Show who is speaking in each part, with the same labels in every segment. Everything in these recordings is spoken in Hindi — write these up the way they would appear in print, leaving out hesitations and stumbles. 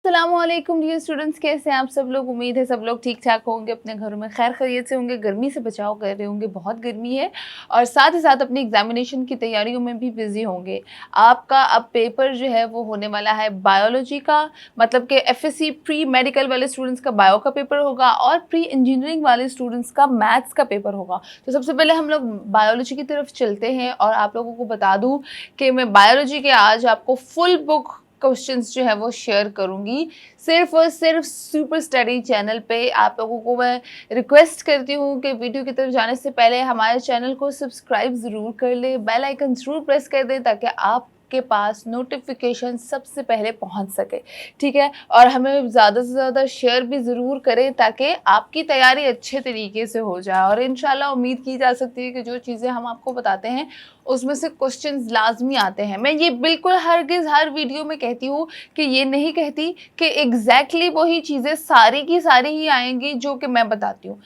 Speaker 1: अस्सलामुअलैकुम डियर स्टूडेंट्स, कैसे हैं आप सब लोग। उम्मीद है सब लोग ठीक ठाक होंगे, अपने घरों में खैर खैरियत से होंगे, गर्मी से बचाव कर रहे होंगे। बहुत गर्मी है और साथ ही साथ अपनी एग्जामिनेशन की तैयारियों में भी बिजी होंगे। आपका अब पेपर जो है वो होने वाला है बायोलॉजी का, मतलब कि एफएससी प्री मेडिकल वाले स्टूडेंट्स का बायो का पेपर होगा और प्री इंजीनियरिंग वाले स्टूडेंट्स का मैथ्स का पेपर होगा। तो सबसे पहले हम लोग बायोलॉजी की तरफ चलते हैं और आप लोगों को बता दूँ कि मैं बायोलॉजी के आज आपको फुल बुक क्वेश्चंस जो है वो शेयर करूंगी सिर्फ और सिर्फ सुपर स्टडी चैनल पे। आप लोगों को मैं रिक्वेस्ट करती हूँ कि वीडियो की तरफ जाने से पहले हमारे चैनल को सब्सक्राइब ज़रूर कर ले, बेल आइकन ज़रूर प्रेस कर दें ताकि आपके पास नोटिफिकेशन सबसे पहले पहुंच सके, ठीक है। और हमें ज़्यादा से ज़्यादा शेयर भी ज़रूर करें ताकि आपकी तैयारी अच्छे तरीके से हो जाए और इंशाल्लाह उम्मीद की जा सकती है कि जो चीज़ें हम आपको बताते हैं उसमें से क्वेश्चंस लाजमी आते हैं। मैं ये बिल्कुल हर वीडियो में कहती हूँ कि ये नहीं कहती कि एग्जैक्टली वही चीज़ें सारी की सारी ही आएंगी जो कि मैं बताती हूँ।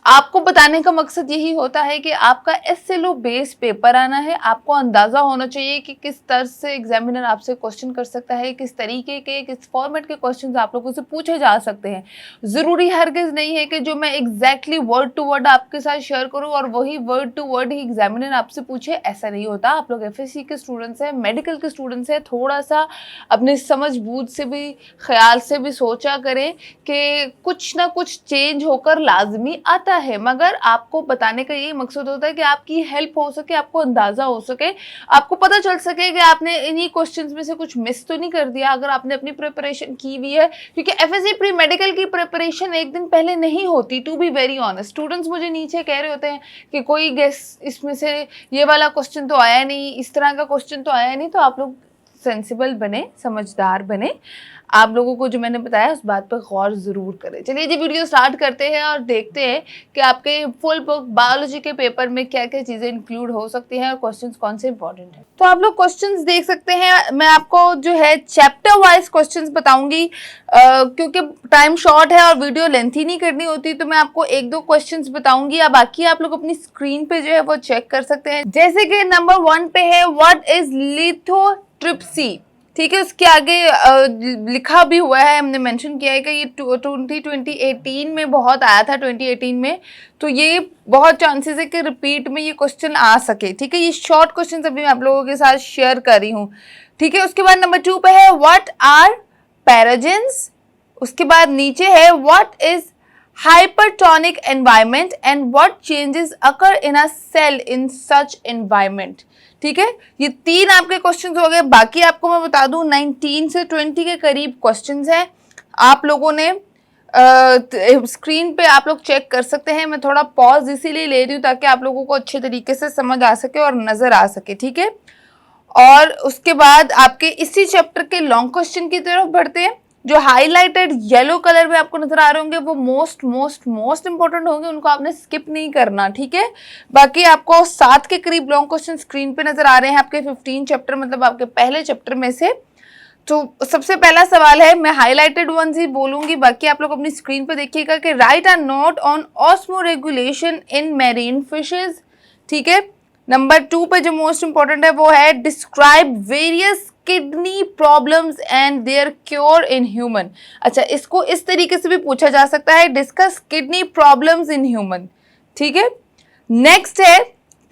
Speaker 1: आपको बताने का मकसद यही होता है कि आपका एसएलओ बेस पेपर आना है। आपको अंदाज़ा होना चाहिए कि किस तरह से एग्जामिनर आपसे क्वेश्चन कर सकता है, किस तरीके के, किस फॉर्मेट के क्वेश्चंस आप लोगों से पूछे जा सकते हैं। ज़रूरी हरगिज़ नहीं है कि जो मैं एग्जैक्टली वर्ड टू वर्ड आपके साथ शेयर करूँ और वही वर्ड टू वर्ड ही एग्जामिनर आपसे पूछे, ऐसा नहीं होता। आप लोग एफएससी के स्टूडेंट्स हैं, मेडिकल के स्टूडेंट्स हैं, थोड़ा सा अपने समझ बूझ से भी, ख्याल से भी सोचा करें कि कुछ ना कुछ चेंज होकर लाजमी आता है। मगर आपको बताने का यही मकसद होता है कि आपकी हेल्प हो सके, आपको अंदाजा हो सके, आपको पता चल सके कि आपने इन्हीं क्वेश्चंस में से कुछ मिस तो नहीं कर दिया अगर आपने अपनी प्रिपरेशन की हुई है। क्योंकि एफएससी प्री मेडिकल की प्रिपरेशन एक दिन पहले नहीं होती, to be very honest. Students मुझे नीचे कह रहे होते हैं कि कोई गेस इसमें से ये वाला क्वेश्चन तो आया नहीं, इस तरह का क्वेश्चन तो आया नहीं। तो आप लोग सेंसिबल बने, समझदार बने, आप लोगों को जो मैंने बताया उस बात पर गौर ज़रूर करें। चलिए जी वीडियो स्टार्ट करते हैं और देखते हैं कि आपके फुल बुक बायोलॉजी के पेपर में क्या क्या चीज़ें इंक्लूड हो सकती हैं और क्वेश्चंस कौन से इंपॉर्टेंट हैं। तो आप लोग क्वेश्चंस देख सकते हैं। मैं आपको जो है चैप्टर वाइज क्वेश्चंस बताऊंगी क्योंकि टाइम शॉर्ट है और वीडियो लेंथी नहीं करनी होती, तो मैं आपको एक दो क्वेश्चंस बताऊंगी। अब बाकी आप लोग अपनी स्क्रीन पे जो है वो चेक कर सकते हैं। जैसे कि नंबर 1 पे है व्हाट इज लिथोट्रिप्सी, ठीक है। उसके आगे लिखा भी हुआ है, हमने मेंशन किया है कि ये 2018 में बहुत आया था, 2018 में। तो ये बहुत चांसेस है कि रिपीट में ये क्वेश्चन आ सके, ठीक है। ये शॉर्ट क्वेश्चन अभी मैं आप लोगों के साथ शेयर कर रही हूँ, ठीक है। उसके बाद नंबर 2 पे है व्हाट आर पैराजेंस। उसके बाद नीचे है what is hypertonic environment and what changes occur in a cell in such environment, ठीक है। ये 3 आपके क्वेश्चंस हो गए। बाकी आपको मैं बता दूं 19 से 20 के करीब क्वेश्चंस हैं। आप लोगों ने स्क्रीन पे आप लोग चेक कर सकते हैं। मैं थोड़ा पॉज इसीलिए ले रही हूँ ताकि आप लोगों को अच्छे तरीके से समझ आ सके और नजर आ सके, ठीक है। और उसके बाद आपके इसी चैप्टर के लॉन्ग क्वेश्चन की तरफ बढ़ते हैं। जो हाईलाइटेड येलो कलर में आपको नजर आ रहे होंगे वो मोस्ट इंपॉर्टेंट होंगे, उनको आपने स्किप नहीं करना, ठीक है। बाकी आपको 7 के करीब लॉन्ग क्वेश्चन स्क्रीन पे नजर आ रहे हैं आपके 15 चैप्टर, मतलब आपके पहले चैप्टर में से। तो सबसे पहला सवाल है, मैं हाईलाइटेड वंस ही बोलूंगी, बाकी आप लोग अपनी स्क्रीन पे देखिएगा कि right a note on osmoregulation in marine fishes, ठीक है। नंबर 2 पे जो मोस्ट इंपॉर्टेंट है वो है describe various kidney problems and their cure in human. अच्छा, इसको इस तरीके से भी पूछा जा सकता है, discuss kidney problems in human, ठीक है। नेक्स्ट है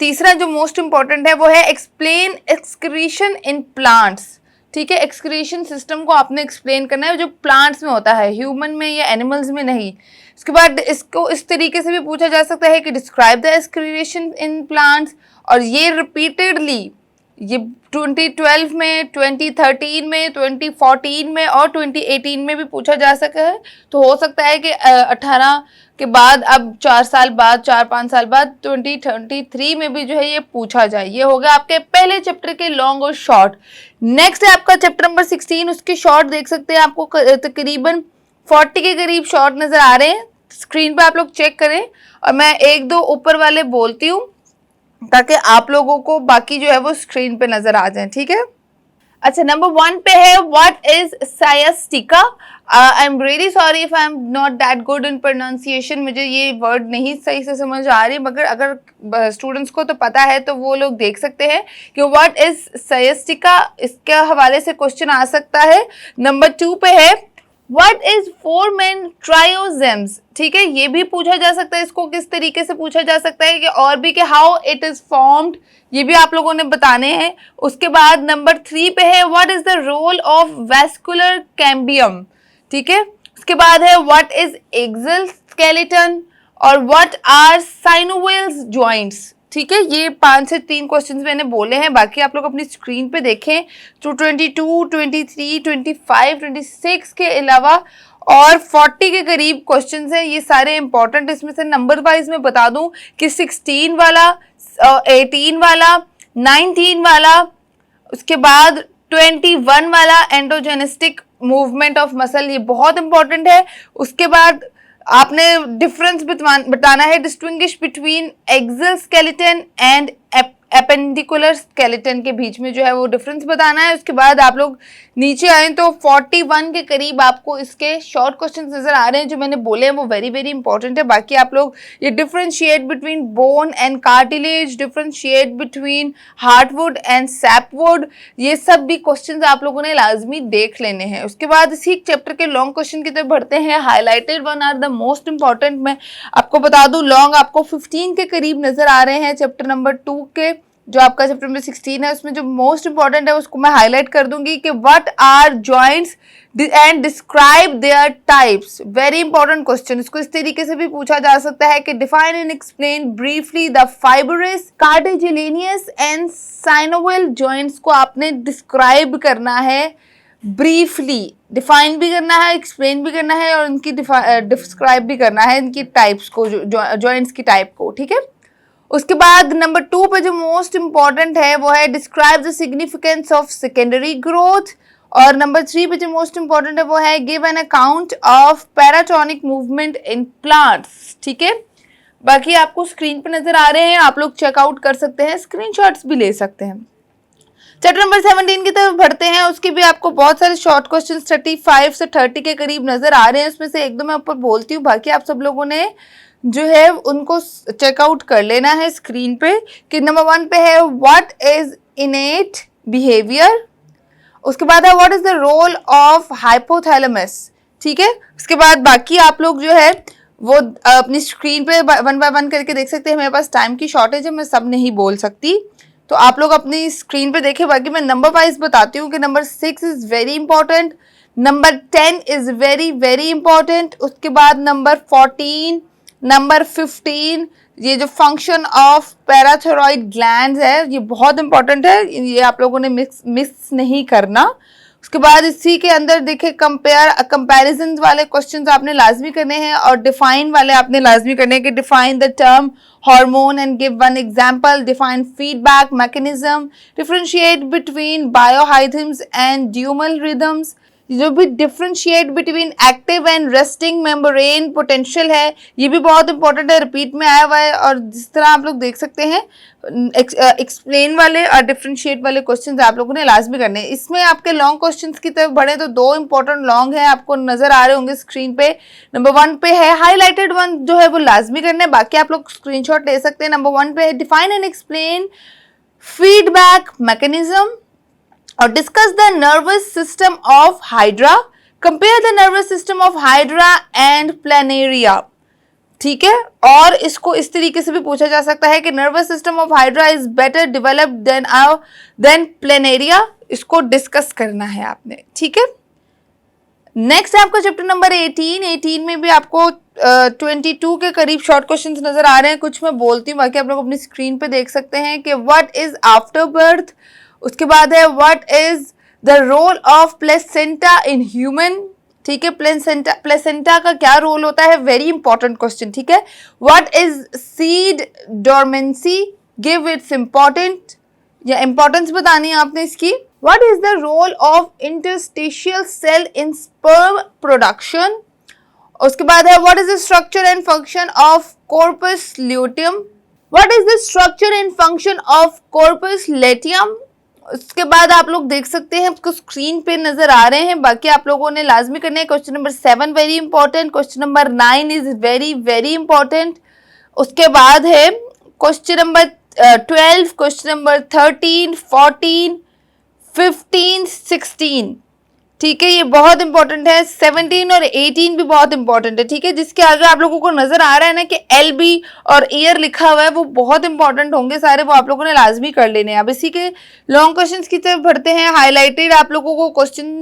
Speaker 1: तीसरा जो मोस्ट इंपॉर्टेंट है वो है एक्सप्लेन एक्सक्रीशन इन प्लांट्स, ठीक है। एक्सक्रीशन सिस्टम को आपने एक्सप्लेन करना है जो प्लांट्स में होता है, ह्यूमन में या एनिमल्स में नहीं। उसके बाद इसको इस तरीके से भी पूछा जा सकता है कि describe the excretion in plants, और ये रिपीटेडली ये 2012 में, 2013 में, 2014 में और 2018 में भी पूछा जा सका है। तो हो सकता है कि 18 के बाद अब 4 साल बाद, 4-5 साल बाद 2023 में भी जो है ये पूछा जाए। ये हो गया आपके पहले चैप्टर के लॉन्ग और शॉर्ट। नेक्स्ट है आपका चैप्टर नंबर 16, उसके शॉर्ट देख सकते हैं। आपको तकरीबन 40 के करीब शॉर्ट नजर आ रहे हैं, स्क्रीन पे आप लोग चेक करें। और मैं एक दो ऊपर वाले बोलती हूँ ताकि आप लोगों को बाकी जो है वो स्क्रीन पे नजर आ जाए, ठीक है। अच्छा, नंबर 1 पे है what is cystica. I am really sorry if I am not that good in pronunciation, मुझे ये वर्ड नहीं सही से समझ आ रही, मगर अगर स्टूडेंट्स को तो पता है तो वो लोग देख सकते हैं कि व्हाट इज सायस्टिका, इसके हवाले से क्वेश्चन आ सकता है। नंबर 2 पे है व्हाट इज फोरमेन ट्रायोजेम्स, ठीक है, ये भी पूछा जा सकता है, इसको किस तरीके से पूछा जा सकता है कि और भी कि हाउ इट इज फॉर्म्ड, ये भी आप लोगों ने बताने हैं। उसके बाद नंबर 3 पे है what is the role of vascular cambium, ठीक है। उसके बाद है व्हाट इज एक्सल स्केलेटन और व्हाट आर साइनोवियल्स जॉइंट्स, ठीक है। ये 5 से 3 क्वेश्चंस मैंने बोले हैं, बाकी आप लोग अपनी स्क्रीन पे देखें तो 22, 23, 25, 26 के अलावा और 40 के करीब क्वेश्चंस हैं। ये सारे इंपॉर्टेंट, इसमें से नंबर वाइज मैं बता दूं कि 16 वाला, 18 वाला, 19 वाला, उसके बाद 21 वाला एंडोजेनिस्टिक मूवमेंट ऑफ मसल, ये बहुत इंपॉर्टेंट है। उसके बाद आपने डिफरेंस बताना है, distinguish between axial skeleton and appendicular skeleton के बीच में जो है वो डिफरेंस बताना है। उसके बाद आप लोग नीचे आए तो 41 के करीब आपको इसके शॉर्ट क्वेश्चंस नजर आ रहे हैं, जो मैंने बोले हैं वो वेरी वेरी इंपॉर्टेंट है। बाकी आप लोग ये differentiate between bone and cartilage, differentiate between heartwood and sapwood, ये सब भी क्वेश्चंस आप लोगों ने लाजमी देख लेने हैं। उसके बाद इसी चैप्टर के लॉन्ग क्वेश्चन की तरफ बढ़ते हैं। Highlighted one are the most important. मैं आपको बता दूं लॉन्ग आपको 15 के करीब नजर आ रहे हैं। चैप्टर नंबर 2 के जो आपका चैप्टर नंबर 16 है उसमें जो मोस्ट इंपॉर्टेंट है उसको मैं हाईलाइट कर दूंगी कि what are joints and describe their types, very important question. इसको इस तरीके से भी पूछा जा सकता है कि define and explain briefly the fibrous, cartilaginous and synovial joints को आपने डिस्क्राइब करना है ब्रीफली, डिफाइन भी करना है, एक्सप्लेन भी करना है और इनकी डिस्क्राइब भी करना है इनकी टाइप्स को, जॉइंट्स की टाइप को, ठीक है। उसके बाद नंबर 2 पे जो मोस्ट इंपॉर्टेंट है वो है describe the significance of secondary growth, और नंबर 3 पे जो मोस्ट इंपॉर्टेंट है वो है give an account of paratonic movement in plants, ठीक है। बाकी आपको स्क्रीन पे नजर आ रहे हैं, आप लोग चेकआउट कर सकते हैं, स्क्रीनशॉट्स भी ले सकते हैं। चैप्टर नंबर 17 की तरफ बढ़ते हैं। उसके भी आपको बहुत सारे शॉर्ट क्वेश्चन 35 से 30 के करीब नजर आ रहे हैं। उसमें से एक दो मैं ऊपर बोलती हूँ, बाकी आप सब लोगों ने जो है उनको चेकआउट कर लेना है स्क्रीन पे। कि नंबर 1 पे है व्हाट इज इनेट बिहेवियर, उसके बाद है what is the role of hypothalamus, ठीक है। उसके बाद बाकी आप लोग जो है वो अपनी स्क्रीन पे 1 बाय 1 करके देख सकते हैं। मेरे पास टाइम की शॉर्टेज है, मैं सब नहीं बोल सकती, तो आप लोग अपनी स्क्रीन पे देखें। बाकी मैं नंबर वाइज बताती हूँ कि number 6 is very important, number 10 is very very important, उसके बाद नंबर 14, नंबर 15 ये जो फंक्शन ऑफ पैराथायरॉइड ग्लैंड्स है ये बहुत इंपॉर्टेंट है, ये आप लोगों ने मिस नहीं करना। उसके बाद इसी के अंदर देखिए कंपैरिजन वाले क्वेश्चंस आपने लाजमी करने हैं और डिफाइन वाले आपने लाजमी करने हैं कि define the term hormone and give one example, define feedback mechanism, differentiate between biorhythms and diurnal rhythms, जो भी differentiate between active and resting membrane potential है ये भी बहुत इंपॉर्टेंट है, रिपीट में आया हुआ है। और जिस तरह आप लोग देख सकते हैं एक्सप्लेन वाले और डिफरेंशिएट वाले क्वेश्चंस आप लोगों ने लाजमी करने हैं। इसमें आपके लॉन्ग क्वेश्चंस की तरफ बढ़े तो 2 इंपॉर्टेंट लॉन्ग है, आपको नजर आ रहे होंगे स्क्रीन पे। नंबर 1 पे है हाईलाइटेड वन जो है वो लाजमी करना है, बाकी आप लोग स्क्रीनशॉट ले सकते हैं। नंबर 1 पे है define and explain feedback mechanism और discuss the nervous system of Hydra, compare the nervous system of Hydra and Planaria, ठीक है। और इसको इस तरीके से भी पूछा जा सकता है कि nervous system of hydra is better developed than planaria, इसको डिस्कस करना है आपने, ठीक है। नेक्स्ट है आपका चैप्टर नंबर 18 में भी आपको 22 के करीब शॉर्ट क्वेश्चंस नजर आ रहे हैं, कुछ मैं बोलती हूँ बाकी आप लोग अपनी स्क्रीन पे देख सकते हैं कि व्हाट इज आफ्टर बर्थ, उसके बाद है what is the role of placenta in human, ठीक है। प्लेसेंटा का क्या रोल होता है, वेरी इंपॉर्टेंट क्वेश्चन, ठीक है। What is seed dormancy, give its important या इंपॉर्टेंस बतानी है आपने इसकी। What is the role of interstitial cell in sperm production, उसके बाद है what is the structure and function of corpus luteum, what is the structure and function of corpus luteum. उसके बाद आप लोग देख सकते हैं आपको स्क्रीन पे नजर आ रहे हैं, बाकी आप लोगों ने लाजमी करने हैं। Question number 7 very important, question number 9 is very very important, उसके बाद है क्वेश्चन नंबर 12, क्वेश्चन नंबर 13, 14, 15, 16, ठीक है, ये बहुत इंपॉर्टेंट है। 17 और 18 भी बहुत इंपॉर्टेंट है। ठीक है, जिसके आगे आप लोगों को नजर आ रहा है ना कि LB और ईयर लिखा हुआ है, वो बहुत इंपॉर्टेंट होंगे सारे, वो आप लोगों ने लाजमी कर लेने हैं। अब इसी के लॉन्ग क्वेश्चंस की तरफ बढ़ते हैं। हाईलाइटेड आप लोगों को क्वेश्चन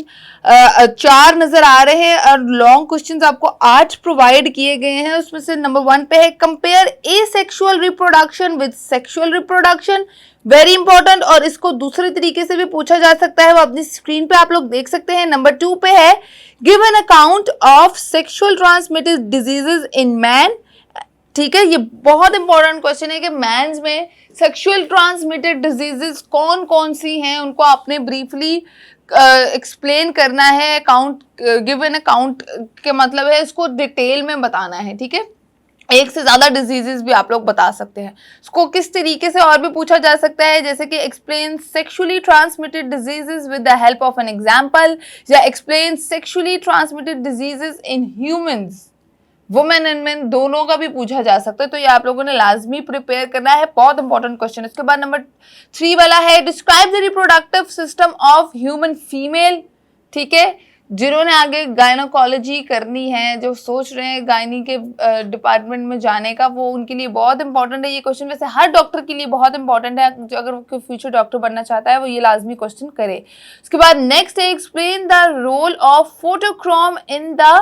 Speaker 1: 4 नजर आ रहे हैं और लॉन्ग क्वेश्चंस आपको 8 प्रोवाइड किए गए हैं। उसमें से नंबर 1 पे है compare asexual reproduction with sexual reproduction, very important, और इसको दूसरे तरीके से भी पूछा जा सकता है, वो अपनी स्क्रीन पे आप लोग देख सकते हैं। नंबर 2 पे है give an account of sexual transmitted diseases in man. ठीक है, ये बहुत इंपॉर्टेंट क्वेश्चन है कि मैंस में सेक्सुअल ट्रांसमिटेड डिजीजेस कौन कौन सी हैं, उनको आपने ब्रीफली एक्सप्लेन करना है। अकाउंट, गिव एन अकाउंट के मतलब है इसको डिटेल में बताना है। ठीक है, एक से ज्यादा डिजीजेस भी आप लोग बता सकते हैं। इसको किस तरीके से और भी पूछा जा सकता है, जैसे कि explain sexually transmitted diseases with the help of an example, या explain sexually transmitted diseases in humans, women and men, दोनों का भी पूछा जा सकता है। तो ये आप लोगों ने लाजमी प्रिपेयर करना है, बहुत इंपॉर्टेंट क्वेश्चन। इसके बाद नंबर 3 वाला है describe the reproductive system of human female. ठीक है, जिन्होंने आगे गायनोकोलॉजी करनी है, जो सोच रहे हैं गायनी के डिपार्टमेंट में जाने का, वो उनके लिए बहुत इंपॉर्टेंट है ये क्वेश्चन। वैसे हर डॉक्टर के लिए बहुत इंपॉर्टेंट है, जो अगर वो फ्यूचर डॉक्टर बनना चाहता है वो ये लाजमी क्वेश्चन करे। उसके बाद नेक्स्ट है explain the role of phytochrome in the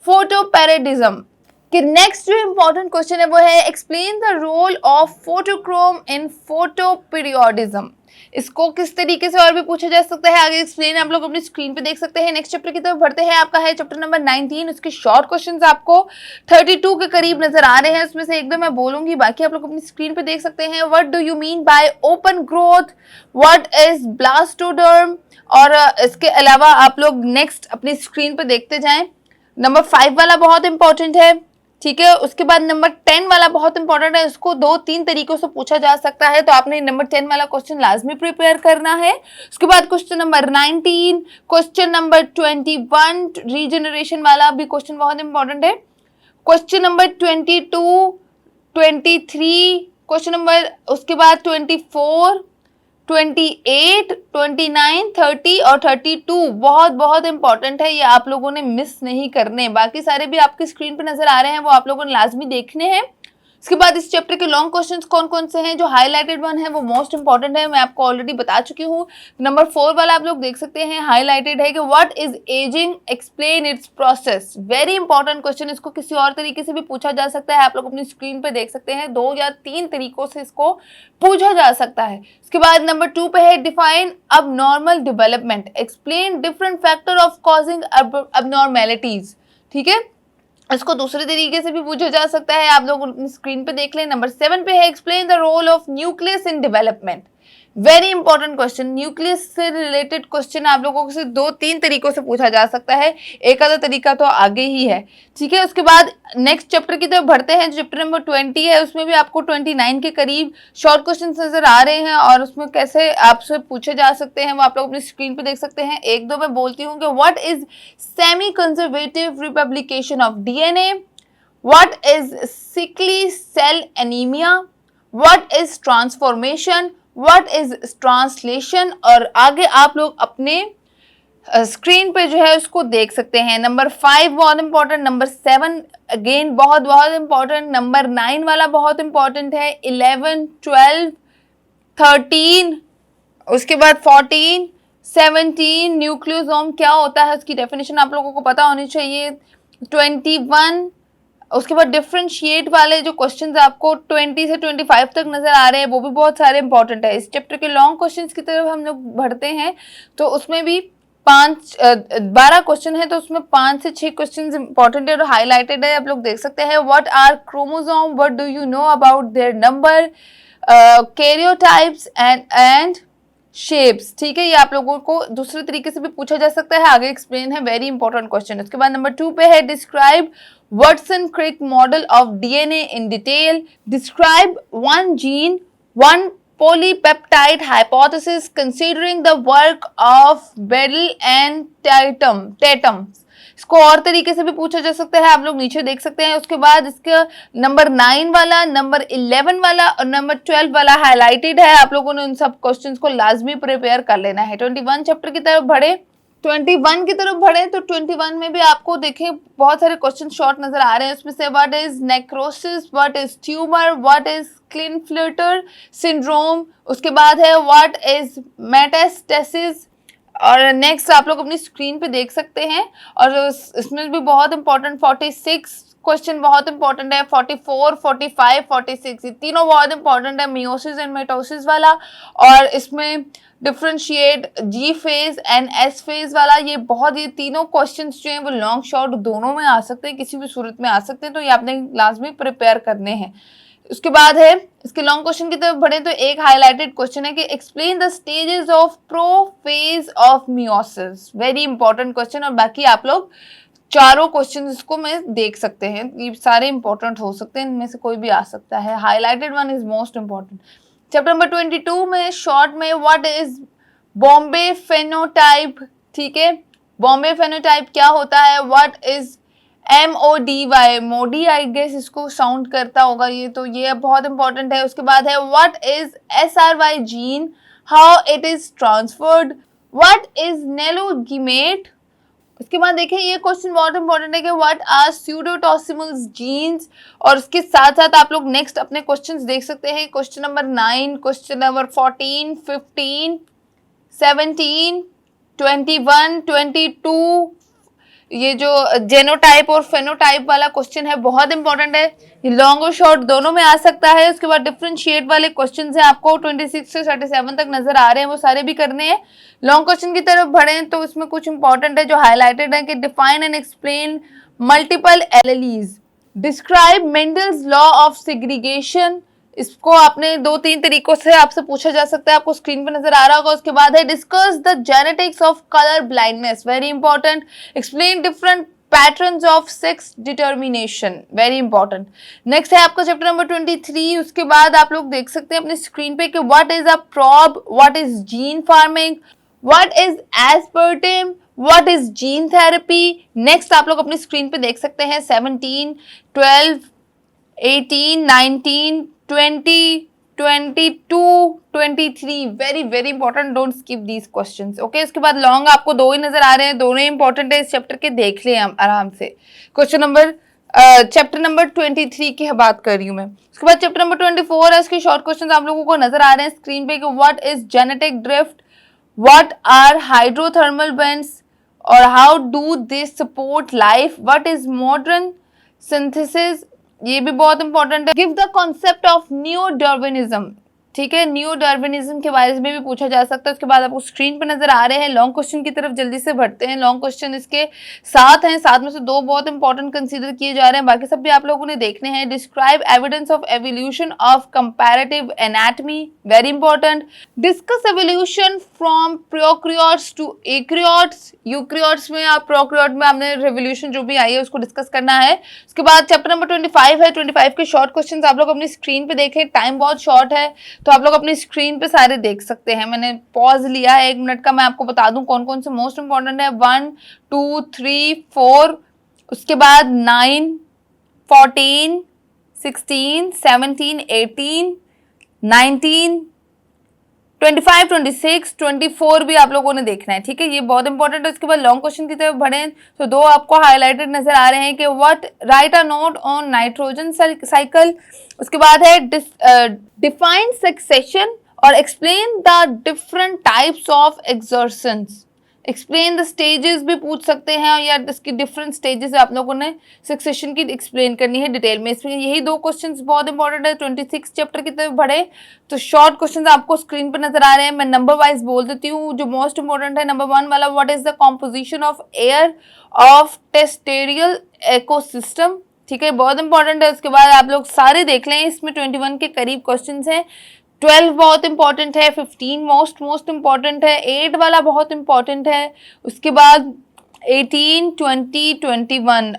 Speaker 1: photoperiodism. कि नेक्स्ट जो इंपॉर्टेंट क्वेश्चन है वो है explain the role of phytochrome in photoperiodism. इसको किस तरीके से और भी पूछा जा सकता है, आगे एक्सप्लेन आप लोग अपनी स्क्रीन पे देख सकते हैं। नेक्स्ट चैप्टर की तरफ बढ़ते हैं, आपका है चैप्टर नंबर 19। उसके शॉर्ट क्वेश्चंस आपको 32 के करीब नजर आ रहे हैं। उसमें से एक दो मैं बोलूंगी, बाकी आप लोग अपनी स्क्रीन पे देख सकते हैं। What do you mean by open growth, what is blastoderm, और इसके अलावा आप लोग नेक्स्ट अपनी स्क्रीन पे देखते जाएं। नंबर 5 वाला बहुत इंपॉर्टेंट है। ठीक है, उसके बाद नंबर 10 वाला बहुत इंपॉर्टेंट है, इसको 2-3 तरीकों से पूछा जा सकता है, तो आपने नंबर 10 वाला क्वेश्चन लाजमी प्रिपेयर करना है। उसके बाद question number 19, question number 21 regeneration वाला भी क्वेश्चन बहुत इंपॉर्टेंट है। क्वेश्चन नंबर 22, 23, क्वेश्चन नंबर उसके बाद 24, 28, 29, 30 और 32 बहुत बहुत इंपॉर्टेंट है, ये आप लोगों ने मिस नहीं करने। बाकी सारे भी आपकी स्क्रीन पे नजर आ रहे हैं, वो आप लोगों ने लाजमी देखने हैं। इसके बाद इस चैप्टर के लॉन्ग क्वेश्चंस कौन कौन से हैं, जो हाईलाइटेड वन है वो मोस्ट इंपॉर्टेंट है, मैं आपको ऑलरेडी बता चुकी हूँ। नंबर 4 वाला आप लोग देख सकते हैं, हाईलाइटेड है कि what is ageing, explain it's process, very important question. इसको किसी और तरीके से भी पूछा जा सकता है, आप लोग अपनी स्क्रीन पे देख सकते हैं, 2 या 3 तरीकों से इसको पूछा जा सकता है। उसके बाद नंबर 2 पे है define abnormal development, explain different factor of causing abnormalities. ठीक है, इसको दूसरे तरीके से भी पूछा जा सकता है, आप लोग स्क्रीन पे देख लें। नंबर 7 पे है explain the role of nucleus in development, very important question. Nucleus से रिलेटेड क्वेश्चन आप लोगों से 2-3 तरीकों से पूछा जा सकता है, एक आधा तरीका तो आगे ही है। ठीक है, उसके बाद नेक्स्ट चैप्टर की तरफ बढ़ते हैं, चैप्टर नंबर 20 है, उसमें भी आपको 29 के करीब शॉर्ट क्वेश्चन नजर आ रहे हैं, और उसमें कैसे आपसे पूछे जा सकते हैं वो आप लोग अपनी स्क्रीन पे देख सकते हैं। एक दो मैं बोलती हूँ कि what is semi conservative replication of DNA, what is sickle cell anaemia, what is transformation, what is translation, और आगे आप लोग अपने स्क्रीन पे जो है उसको देख सकते हैं। नंबर 5 बहुत इंपॉर्टेंट, नंबर 7 अगेन बहुत बहुत इंपॉर्टेंट, नंबर 9 वाला बहुत इंपॉर्टेंट है, 11, 12, 13, उसके बाद 14, 17 न्यूक्लियोसोम क्या होता है उसकी डेफिनेशन आप लोगों को पता होनी चाहिए। 21, उसके बाद डिफरेंशिएट वाले जो क्वेश्चंस आपको 20 से 25 तक नजर आ रहे हैं, वो भी बहुत सारे इंपॉर्टेंट है। इस चैप्टर के लॉन्ग क्वेश्चंस की तरफ हम लोग बढ़ते हैं, तो उसमें भी 12 क्वेश्चन है, तो उसमें 5 से 6 क्वेश्चन इंपॉर्टेंट है और हाईलाइटेड है, आप लोग देख सकते हैं। What are chromosome, what do you know about their number, karyotypes and shapes. ठीक है, ये आप लोगों को दूसरे तरीके से भी पूछा जा सकता है, आगे एक्सप्लेन है, वेरी इंपॉर्टेंट क्वेश्चन। उसके बाद नंबर 2 पे है describe Watson-Crick model of DNA in detail, describe one gene, one polypeptide hypothesis considering the work of Bedell and Tatum। इसको और तरीके से भी पूछा जा सकता है, आप लोग नीचे देख सकते हैं। उसके बाद इसका नंबर 9 वाला, नंबर 11 वाला और नंबर 12 वाला हाईलाइटेड है, आप लोगों ने उन सब क्वेश्चंस को लाजमी प्रिपेयर कर लेना है। 21 चैप्टर की तरफ बढ़े, 21 की तरफ बढ़े तो 21 में भी आपको देखें बहुत सारे क्वेश्चन शॉर्ट नजर आ रहे हैं। उसमें से what is necrosis, what is tumour, what is Klinefelter syndrome, उसके बाद है व्हाट इज मेटास्टेसिस। और नेक्स्ट आप लोग अपनी स्क्रीन पे देख सकते हैं। और इसमें भी बहुत इंपॉर्टेंट 46 क्वेश्चन बहुत इंपॉर्टेंट है, 44, 45, 46 ये तीनों बहुत इंपॉर्टेंट है, मियोसिस एंड मिटोसिस वाला। और इसमें differentiate G phase and S phase वाला, ये बहुत, ये तीनों क्वेश्चंस जो हैं वो लॉन्ग शॉर्ट दोनों में आ सकते हैं, किसी भी सूरत में आ सकते हैं, तो ये आपने लाजमी प्रिपेयर करने हैं। उसके बाद है इसके लॉन्ग क्वेश्चन की तरफ बढ़े तो एक हाईलाइटेड क्वेश्चन है कि explain the stages of prophase of meiosis, very important question. और बाकी आप लोग चारों क्वेश्चन इसको में देख सकते हैं, ये सारे इंपॉर्टेंट हो सकते हैं, इनमें से कोई भी आ सकता है। Highlighted one is most important. Chapter number 22 में शॉर्ट में व्हाट इज बॉम्बे फेनोटाइप, ठीक है, बॉम्बे फेनोटाइप क्या होता है, what is MODY, Modi I guess इसको साउंड करता होगा ये, तो ये बहुत इंपॉर्टेंट है। उसके बाद है what is SRY gene, how it is transferred, what is nullogamete. उसके बाद देखिए ये क्वेश्चन बहुत इंपॉर्टेंट है कि व्हाट आर स्यूडोटॉसिमल जीन्स। और उसके साथ साथ आप लोग नेक्स्ट अपने क्वेश्चंस देख सकते हैं, क्वेश्चन नंबर 9, क्वेश्चन नंबर 14, 15, 17, 21, 22, ये जो जेनोटाइप और फेनोटाइप वाला क्वेश्चन है बहुत इंपॉर्टेंट है, ये लॉन्ग और शॉर्ट दोनों में आ सकता है। उसके बाद डिफरेंशिएट वाले क्वेश्चन है आपको 26 से 37 तक नजर आ रहे हैं, वो सारे भी करने हैं। लॉन्ग क्वेश्चन की तरफ बढ़े तो इसमें कुछ इंपॉर्टेंट है जो हाईलाइटेड है कि define and explain multiple एलेलीज, describe Mendel's law of segregation, इसको आपने 2-3 तरीकों से आपसे पूछा जा सकता है, आपको स्क्रीन पे नजर आ रहा होगा। उसके बाद है discuss the genetics of colour blindness, very important, explain different patterns of sex determination, very important. Next है आपका चैप्टर नंबर 23। उसके बाद आप लोग देख सकते हैं अपनी स्क्रीन पे कि what is a probe, what is gene farming, what is aspartame, what is gene therapy. Next आप लोग अपनी स्क्रीन पे देख सकते हैं 17, 12, 18, 19, 20, 22, 23, very very important, don't skip these questions, okay. उसके बाद लॉन्ग आपको 2 ही नजर आ रहे हैं, दोनों ही इंपॉर्टेंट है इस चैप्टर के, देख लें हम आराम से। क्वेश्चन नंबर चैप्टर नंबर 23 की बात कर रही हूँ मैं। उसके बाद चैप्टर नंबर 24 है, इसके शॉर्ट क्वेश्चन आप लोगों को नजर आ रहे हैं स्क्रीन पे कि what is genetic drift, what are hydrothermal vents और how do this support life, what is modern synthesis, ये भी बहुत इंपॉर्टेंट है। Give the concept of neo Darwinism, ठीक है, न्यू डार्विनिज्म के बारे में भी पूछा जा सकता है। उसके बाद आपको स्क्रीन पे नजर आ रहे हैं लॉन्ग क्वेश्चन की तरफ, जल्दी से बढ़ते हैं। लॉन्ग क्वेश्चन इसके 7 हैं, 7 में से 2 बहुत इंपॉर्टेंट कंसीडर किए जा रहे हैं, बाकी सब भी आप लोगों ने देखने हैं। Describe evidence of evolution of comparative anatomy, very important. Discuss evolution from prokaryotes to eukaryotes, eukaryotes में आप प्रोकैरियोट में आपने रेवोल्यूशन जो भी आई है उसको डिस्कस करना है। उसके बाद चैप्टर नंबर 25 है, 25 के शॉर्ट क्वेश्चन आप लोग अपनी स्क्रीन पे देखें, टाइम बहुत शॉर्ट है तो आप लोग अपनी स्क्रीन पे सारे देख सकते हैं। मैंने पॉज लिया है 1 मिनट का, मैं आपको बता दूं कौन कौन से मोस्ट इंपॉर्टेंट है। 1, 2, 3, 4, उसके बाद 9, 14, 16, 17, 18, 19, 25, 26, 24 भी आप लोगों ने देखना है, ठीक है, ये बहुत इंपॉर्टेंट है। उसके बाद लॉन्ग क्वेश्चन की तरफ बढ़े तो 2 आपको हाईलाइटेड नजर आ रहे हैं कि what, write a note on nitrogen cycle. उसके बाद है डिफाइन सक्सेशन और explain the different types of exertions, explain the stages भी पूछ सकते हैं, या इसकी डिफरेंट स्टेजेस आप लोगों ने सक्सेशन की एक्सप्लेन करनी है डिटेल में। इसमें यही 2 क्वेश्चंस बहुत इंपॉर्टेंट है। 26 चैप्टर की तरफ बढ़े तो शॉर्ट क्वेश्चंस आपको स्क्रीन पर नजर आ रहे हैं, मैं नंबर वाइज बोल देती हूँ। जो मोस्ट इंपॉर्टेंट है नंबर 1 वाला, what is the composition of air of terrestrial ecosystem, ठीक है, बहुत इंपॉर्टेंट है। उसके बाद आप लोग सारे देख लें, इसमें 21 के करीब क्वेश्चंस हैं। 12 बहुत इंपॉर्टेंट है, 15 मोस्ट इंपॉर्टेंट है, 8 वाला बहुत इंपॉर्टेंट है। उसके बाद 18, 20, 21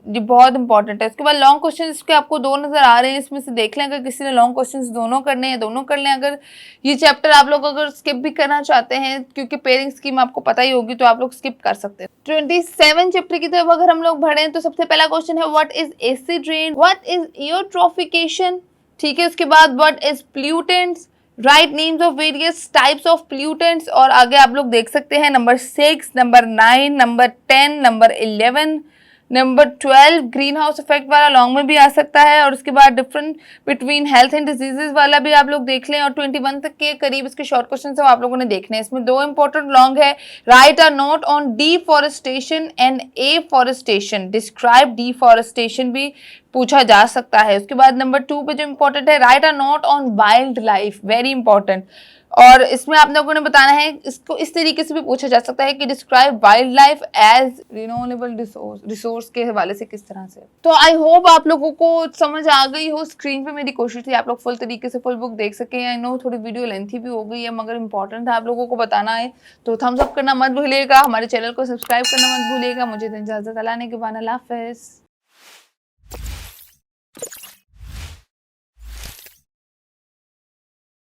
Speaker 1: ये बहुत इंपॉर्टेंट है। उसके बाद लॉन्ग क्वेश्चन इसके आपको 2 नजर आ रहे हैं, इसमें से देख लें, अगर किसी ने लॉन्ग क्वेश्चंस दोनों करने हैं दोनों कर लें। अगर ये चैप्टर आप लोग अगर स्किप भी करना चाहते हैं, क्योंकि पेयरिंग स्कीम आपको पता ही होगी, तो आप लोग स्किप कर सकते हैं। 27 चैप्टर की तरफ अगर हम लोग बढ़े तो सबसे पहला क्वेश्चन है what is acid rain, what is eutrophication, ठीक है। उसके बाद what is pollutants, write names of various types of pollutants, और आगे आप लोग देख सकते हैं number 6, number 9, number 10, number 11, number 12 green house effect वाला लॉन्ग में भी आ सकता है, और उसके बाद different between health and diseases वाला भी आप लोग देख लें, और 21 तक के करीब इसके शॉर्ट क्वेश्चन है आप लोगों ने देखने हैं। इसमें 2 इंपॉर्टेंट लॉन्ग है, right a note on deforestation and afforestation, describe deforestation भी पूछा जा सकता है। उसके बाद नंबर 2 पे जो इंपॉर्टेंट है, right a note on wild life, very important, और इसमें आप लोगों ने बताना है, इसको इस तरीके से भी पूछा जा सकता है कि describe wildlife as renewable resource के हवाले से किस तरह से। तो आई होप आप लोगों को समझ आ गई हो। स्क्रीन पे मेरी कोशिश थी आप लोग फुल तरीके से फुल बुक देख सकें। आई नो थोड़ी वीडियो लेंथी भी हो गई है, मगर इंपॉर्टेंट है आप लोगों को बताना है, तो थम्स अप करना मत भूलिएगा, हमारे चैनल को सब्सक्राइब करना मत भूलिएगा। मुझे इजाजत, अल्लाह ने के बाद, अल्लाह हाफिज़।